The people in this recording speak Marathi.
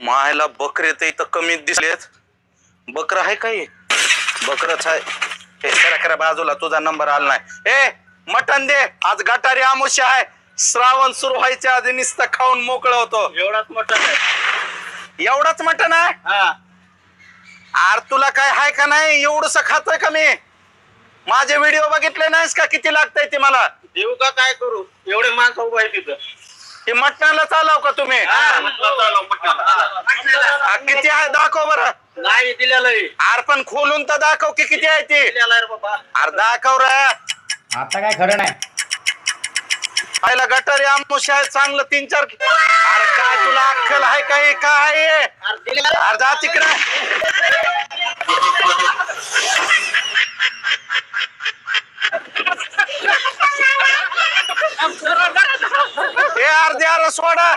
मायला बकरे तर इथं कमी दिसलेत. बकर आहे काही बकरच आहे. हे करा करा बाजूला, तुझा नंबर आला नाही. ए मटन दे, आज गटारी आमुष्य आहे. श्रावण सुरू व्हायच्या आधी नुसतं खाऊन मोकळं होतो. एवढाच मटण आहे. एवढाच मटन आहे. हा आर तुला काय हाय का नाही? एवढस खातोय का मी? माझे व्हिडिओ बघितले नाहीस का किती लागतंय ते मला? देऊ का काय करू? एवढे माणसं उभं आहे तिथं. ते मटणाला चालव का तुम्ही? किती आहे दाखव बरं. नाही दिलेलं आहे. आर पण खोलून तर दाखव की किती आहे ते. दिलेलं आहे रे बाबा. आर दाखव रे. आता काय खरं नाही. पहिला गटारी आमुष्य आहे चांगलं 3-4. अरे काय तुला अक्कल आहे काही? काय आहे? अरे जा तिकडे. हे अर्धे सोडा.